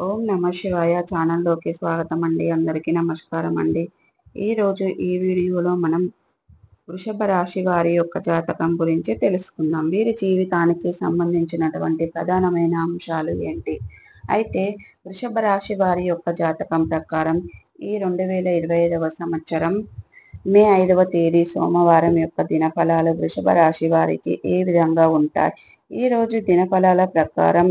ఓం నమ శివాయ ఛానల్లోకి స్వాగతం అండి. అందరికీ నమస్కారం అండి. ఈరోజు ఈ వీడియోలో మనం వృషభ రాశి వారి యొక్క జాతకం గురించి తెలుసుకుందాం. వీరి జీవితానికి సంబంధించినటువంటి ప్రధానమైన అంశాలు ఏంటి? అయితే వృషభ రాశి వారి యొక్క జాతకం ప్రకారం ఈ 2025 సంవత్సరం మే 5వ తేదీ సోమవారం యొక్క దినఫలాలు వృషభ రాశి వారికి ఏ విధంగా ఉంటాయి? ఈ రోజు దినఫలాల ప్రకారం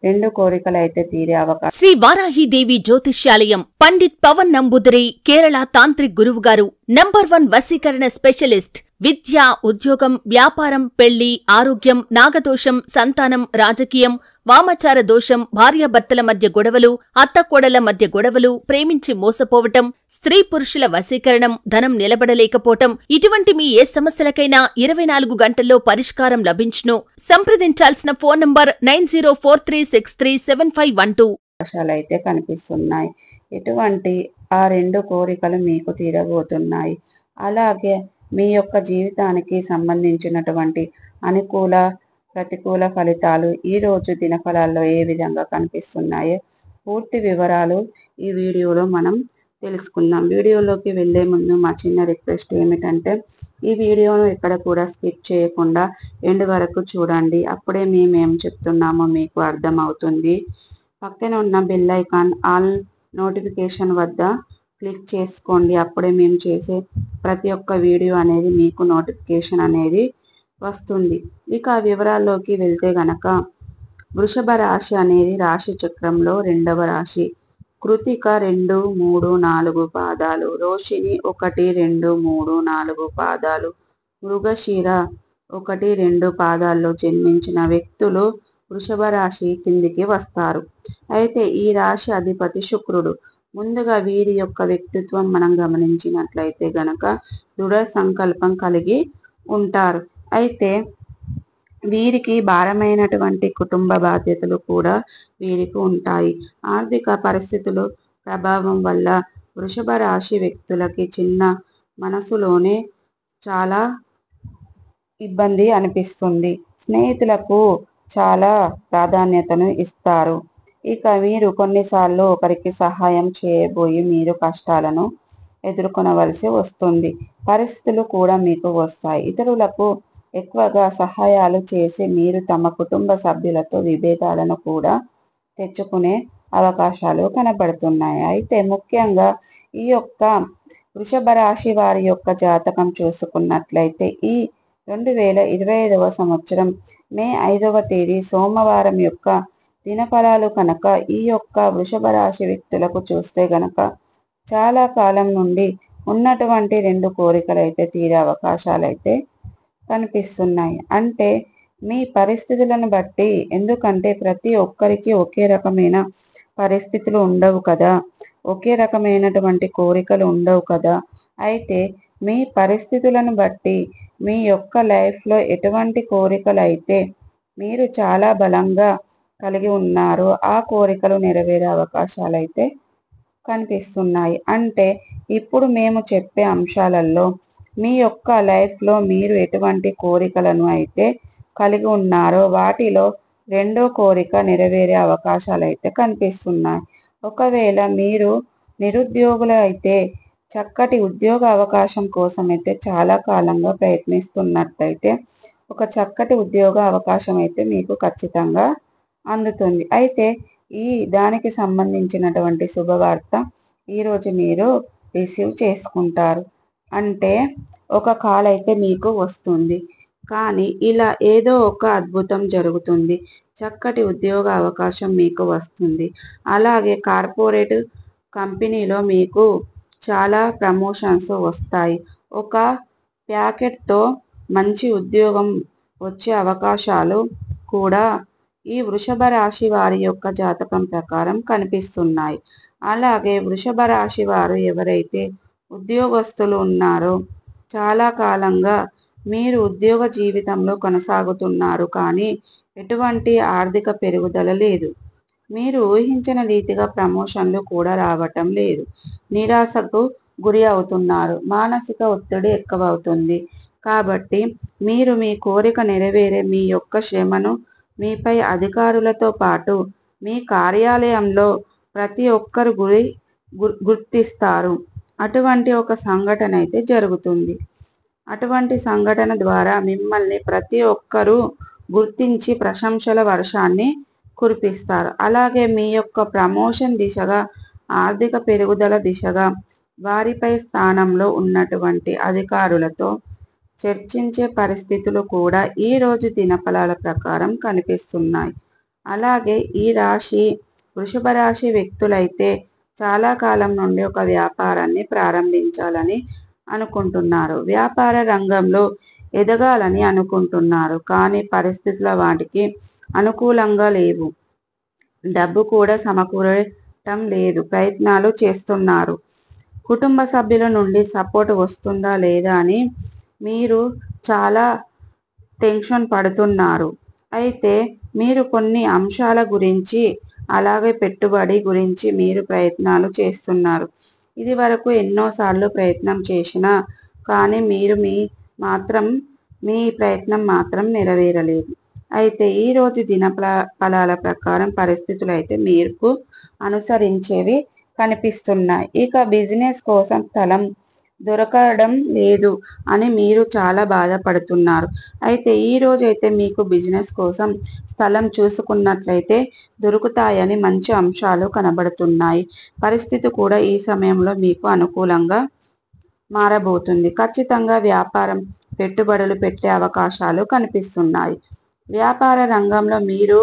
2 కోరికలు అయితే తీరే అవకాశం. శ్రీ వారాహిదేవి జ్యోతిష్యాలయం పండిత్ పవన్ నంబూదిరి కేరళ తాంత్రిక్ గురువు గారు నంబర్ 1 వశీకరణ స్పెషలిస్ట్. విద్య, ఉద్యోగం, వ్యాపారం, పెళ్లి, ఆరోగ్యం, నాగదోషం, సంతానం, రాజకీయం, వామాచార దోషం, భార్యాభర్తల మధ్య గొడవలు, అత్తకోడల మధ్య గొడవలు, ప్రేమించి మోసపోవటం, స్త్రీ పురుషుల వశీకరణం, ధనం నిలబడలేకపోవటం, ఇటువంటి మీ ఏ సమస్యలకైనా 24 గంటల్లో పరిష్కారం లభించును. సంప్రదించాల్సిన ఫోన్ నంబర్ 9043637512. అయితే కనిపిస్తున్నాయి. ఇటువంటి ఆ 2 కోరికలు మీకు తీరబోతున్నాయి. అలాగే మీ యొక్క జీవితానికి సంబంధించినటువంటి అనుకూల ప్రతికూల ఫలితాలు ఈ రోజు దినఫలాల్లో ఏ విధంగా కనిపిస్తున్నాయో పూర్తి వివరాలు ఈ వీడియోలో మనం తెలుసుకుందాం. వీడియోలోకి వెళ్లే ముందు మా చిన్న రిక్వెస్ట్ ఏమిటంటే ఈ వీడియోను ఎక్కడ కూడా స్కిప్ చేయకుండా ఎండ్ వరకు చూడండి. అప్పుడే మేమేం చెప్తున్నామో మీకు అర్థమవుతుంది. పక్కన ఉన్న బెల్ ఐకాన్ ఆల్ నోటిఫికేషన్ వద్ద క్లిక్ చేసుకోండి. అప్పుడే మేము చేసే ప్రతి ఒక్క వీడియో అనేది మీకు నోటిఫికేషన్ అనేది వస్తుంది. ఇక వివరాల్లోకి వెళ్తే గనక వృషభ రాశి అనేది రాశి చక్రంలో 2వ రాశి. కృతిక 2, 3, 4 పాదాలు, రోషిణి 1, 2, 3, 4 పాదాలు, మృగశిర 1, 2 పాదాల్లో జన్మించిన వ్యక్తులు వృషభ రాశి కిందికి వస్తారు. అయితే ఈ రాశి అధిపతి శుక్రుడు. ముందుగా వీరి యొక్క వ్యక్తిత్వం మనం గమనించినట్లయితే గనక దృఢ సంకల్పం కలిగి ఉంటారు. అయితే వీరికి భారమైనటువంటి కుటుంబ బాధ్యతలు కూడా వీరికి ఉంటాయి. ఆర్థిక పరిస్థితులు ప్రభావం వల్ల వృషభ రాశి వ్యక్తులకి చిన్న మనసులోనే చాలా ఇబ్బంది అనిపిస్తుంది. స్నేహితులకు చాలా ప్రాధాన్యతను ఇస్తారు. ఇక మీరు కొన్నిసార్లు ఒకరికి సహాయం చేయబోయి మీరు కష్టాలను ఎదుర్కొనవలసి వస్తుంది. పరిస్థితులు కూడా మీకు వస్తాయి. ఇతరులకు ఎక్కువగా సహాయాలు చేసి మీరు తమ కుటుంబ సభ్యులతో విభేదాలను కూడా తెచ్చుకునే అవకాశాలు కనబడుతున్నాయి. అయితే ముఖ్యంగా ఈ యొక్క వృషభ రాశి వారి యొక్క జాతకం చూసుకున్నట్లయితే ఈ 2025 సంవత్సరం మే 5వ తేదీ సోమవారం యొక్క దినఫలాలు కనుక ఈ యొక్క వృషభ రాశి వ్యక్తులకు చూస్తే గనక చాలా కాలం నుండి ఉన్నటువంటి 2 కోరికలు అయితే తీరే అవకాశాలు అయితే కనిపిస్తున్నాయి. అంటే మీ పరిస్థితులను బట్టి, ఎందుకంటే ప్రతి ఒక్కరికి ఒకే రకమైన పరిస్థితులు ఉండవు కదా, ఒకే రకమైనటువంటి కోరికలు ఉండవు కదా. అయితే మీ పరిస్థితులను బట్టి మీ యొక్క లైఫ్లో ఎటువంటి కోరికలు అయితే మీరు చాలా బలంగా కలిగి ఉన్నారు ఆ కోరికలు నెరవేరే అవకాశాలు అయితే కనిపిస్తున్నాయి. అంటే ఇప్పుడు మేము చెప్పే అంశాలలో మీ యొక్క లైఫ్లో మీరు ఎటువంటి కోరికలను అయితే కలిగి ఉన్నారో వాటిలో 2వ కోరిక నెరవేరే అవకాశాలు అయితే కనిపిస్తున్నాయి. ఒకవేళ మీరు నిరుద్యోగులు అయితే చక్కటి ఉద్యోగ అవకాశం కోసం అయితే చాలా కాలంగా ప్రయత్నిస్తున్నట్లయితే ఒక చక్కటి ఉద్యోగ అవకాశం అయితే మీకు ఖచ్చితంగా అందుతుంది. అయితే ఈ దానికి సంబంధించినటువంటి శుభవార్త ఈరోజు మీరు రిసీవ్ చేసుకుంటారు. అంటే ఒక కాల్ అయితే మీకు వస్తుంది. కానీ ఇలా ఏదో ఒక అద్భుతం జరుగుతుంది. చక్కటి ఉద్యోగ అవకాశం మీకు వస్తుంది. అలాగే కార్పొరేట్ కంపెనీలో మీకు చాలా ప్రమోషన్స్ వస్తాయి. ఒక ప్యాకెట్తో మంచి ఉద్యోగం వచ్చే అవకాశాలు కూడా ఈ వృషభ రాశి వారి యొక్క జాతకం ప్రకారం కనిపిస్తున్నాయి. అలాగే వృషభ రాశి వారు ఎవరైతే ఉద్యోగస్తులు ఉన్నారో చాలా కాలంగా మీరు ఉద్యోగ జీవితంలో కొనసాగుతున్నారు, కానీ ఎటువంటి ఆర్థిక పెరుగుదల లేదు. మీరు ఊహించిన రీతిగా ప్రమోషన్లు కూడా రావటం లేదు. నిరాశకు గురి అవుతున్నారు. మానసిక ఒత్తిడి ఎక్కువవుతుంది. కాబట్టి మీరు మీ కోరిక నెరవేరే మీ యొక్క శ్రమను మీపై అధికారులతో పాటు మీ కార్యాలయంలో ప్రతి ఒక్కరు గుర్తిస్తారు. అటువంటి ఒక సంఘటన అయితే జరుగుతుంది. అటువంటి సంఘటన ద్వారా మిమ్మల్ని ప్రతి ఒక్కరూ గుర్తించి ప్రశంసల వర్షాన్ని కురిపిస్తారు. అలాగే మీ యొక్క ప్రమోషన్ దిశగా, ఆర్థిక పెరుగుదల దిశగా వారిపై స్థానంలో ఉన్నటువంటి అధికారులతో చర్చించే పరిస్థితులు కూడా ఈ రోజు దినఫలాల ప్రకారం కనిపిస్తున్నాయి. అలాగే ఈ రాశి వృషభ రాశి వ్యక్తులైతే చాలా కాలం నుండి ఒక వ్యాపారాన్ని ప్రారంభించాలని అనుకుంటున్నారు. వ్యాపార రంగంలో ఎదగాలని అనుకుంటున్నారు. కానీ పరిస్థితుల వాటికి అనుకూలంగా లేవు. డబ్బు కూడా సమకూరటం లేదు. ప్రయత్నాలు చేస్తున్నారు. కుటుంబ సభ్యుల నుండి సపోర్ట్ వస్తుందా లేదా అని మీరు చాలా టెన్షన్ పడుతున్నారు. అయితే మీరు కొన్ని అంశాల గురించి, అలాగే పెట్టుబడి గురించి మీరు ప్రయత్నాలు చేస్తున్నారు. ఇది వరకు ఎన్నోసార్లు ప్రయత్నం చేసినా కానీ మీ ప్రయత్నం మాత్రం నెరవేరలేదు. అయితే ఈ రోజు ఫలాల ప్రకారం పరిస్థితులు అయితే మీకు అనుసరించేవి కనిపిస్తున్నాయి. ఇక బిజినెస్ కోసం స్థలం దొరకడం లేదు అని మీరు చాలా బాధపడుతున్నారు. అయితే ఈ రోజు అయితే మీకు బిజినెస్ కోసం స్థలం చూసుకున్నట్లయితే దొరుకుతాయని మంచి అంశాలు కనబడుతున్నాయి. పరిస్థితి కూడా ఈ సమయంలో మీకు అనుకూలంగా మారబోతుంది. ఖచ్చితంగా వ్యాపారం, పెట్టుబడులు పెట్టే అవకాశాలు కనిపిస్తున్నాయి. వ్యాపార రంగంలో మీరు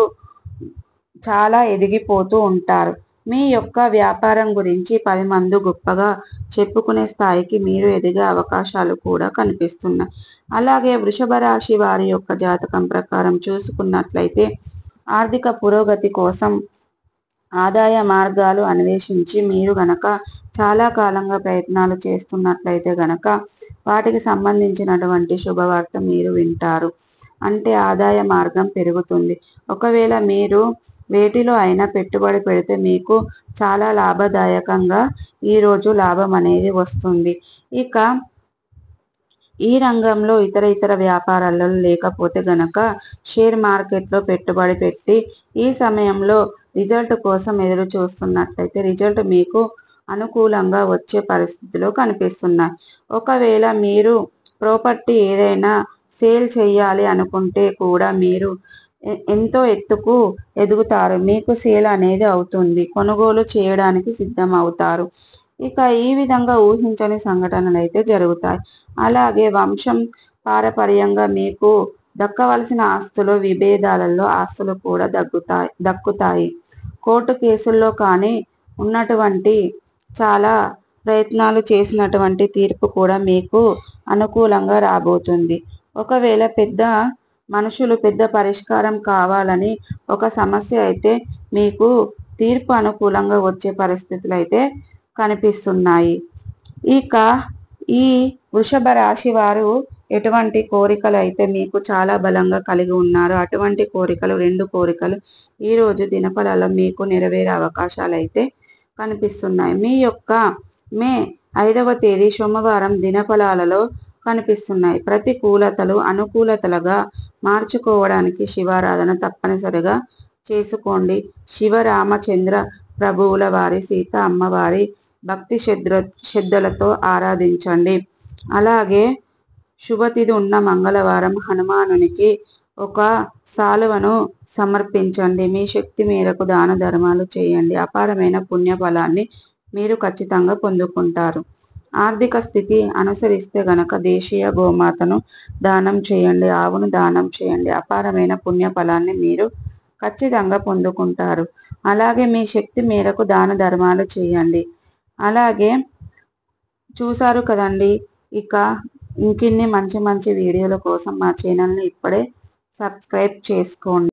చాలా ఎదిగిపోతూ ఉంటారు. మీ యొక్క వ్యాపారం గురించి 10 మంది గొప్పగా చెప్పుకునే స్థాయికి మీరు ఎదిగే అవకాశాలు కూడా కనిపిస్తున్నాయి. అలాగే వృషభ రాశి వారి యొక్క జాతకం ప్రకారం చూసుకున్నట్లయితే ఆర్థిక పురోగతి కోసం ఆదాయ మార్గాలు అన్వేషించి మీరు గనక చాలా కాలంగా ప్రయత్నాలు చేస్తున్నట్లయితే గనక వాటికి సంబంధించినటువంటి శుభవార్త మీరు వింటారు. అంటే ఆదాయ మార్గం పెరుగుతుంది. ఒకవేళ మీరు వేటిలో అయినా పెట్టుబడి పెడితే మీకు చాలా లాభదాయకంగా ఈరోజు లాభం అనేది వస్తుంది. ఇక ఈ రంగంలో ఇతర వ్యాపారాలలో లేకపోతే గనక షేర్ మార్కెట్లో పెట్టుబడి పెట్టి ఈ సమయంలో రిజల్ట్ కోసం ఎదురు చూస్తున్నట్లయితే రిజల్ట్ మీకు అనుకూలంగా వచ్చే పరిస్థితులు కనిపిస్తున్నాయి. ఒకవేళ మీరు ప్రాపర్టీ ఏదైనా సేల్ చేయాలి అనుకుంటే కూడా మీరు ఎంతో ఎత్తుకు ఎదుగుతారు. మీకు సేల్ అనేది అవుతుంది. కొనుగోలు చేయడానికి సిద్ధం అవుతారు. ఇక ఈ విధంగా ఊహించని సంఘటనలు అయితే జరుగుతాయి. అలాగే వంశం పారపర్యంగా మీకు దక్కవలసిన ఆస్తులు, విభేదాలలో ఆస్తులు కూడా దక్కుతాయి. కోర్టు కేసుల్లో కానీ ఉన్నటువంటి చాలా ప్రయత్నాలు చేసినటువంటి తీర్పు కూడా మీకు అనుకూలంగా రాబోతుంది. ఒకవేళ పెద్ద పరిష్కారం కావాలని ఒక సమస్య అయితే మీకు తీర్పు అనుకూలంగా వచ్చే పరిస్థితులు అయితే కనిపిస్తున్నాయి. ఇక ఈ వృషభ రాశి వారు ఎటువంటి కోరికలు అయితే మీకు చాలా బలంగా కలిగి ఉన్నారు. అటువంటి కోరికలు 2 కోరికలు ఈరోజు దినఫలాల్లో మీకు నెరవేరే అవకాశాలు అయితే కనిపిస్తున్నాయి. మీ యొక్క మే 5వ తేదీ సోమవారం దినఫలాలలో కనిపిస్తున్నాయి. ప్రతికూలతలు అనుకూలతలుగా మార్చుకోవడానికి శివారాధన తప్పనిసరిగా చేసుకోండి. శివరామచంద్ర ప్రభువుల వారి, సీత అమ్మవారి భక్తి శ్రద్ధలతో ఆరాధించండి. అలాగే శుభతిథి ఉన్న మంగళవారం హనుమానునికి ఒక సాలువను సమర్పించండి. మీ శక్తి మేరకు దాన ధర్మాలు చేయండి. అపారమైన పుణ్య ఫలాన్ని మీరు ఖచ్చితంగా పొందుకుంటారు. ఆర్థిక స్థితి అనుసరిస్తే గనక దేశీయ గోమాతను దానం చేయండి. ఆవును దానం చేయండి. అపారమైన పుణ్య ఫలాన్ని మీరు ఖచ్చితంగా పొందుకుంటారు. అలాగే మీ శక్తి మేరకు దాన ధర్మాలు చేయండి. అలాగే చూసారు కదండి. ఇక ఇంకిన్ని మంచి వీడియోల కోసం మా ఛానల్ని ఇప్పుడే సబ్స్క్రైబ్ చేసుకోండి.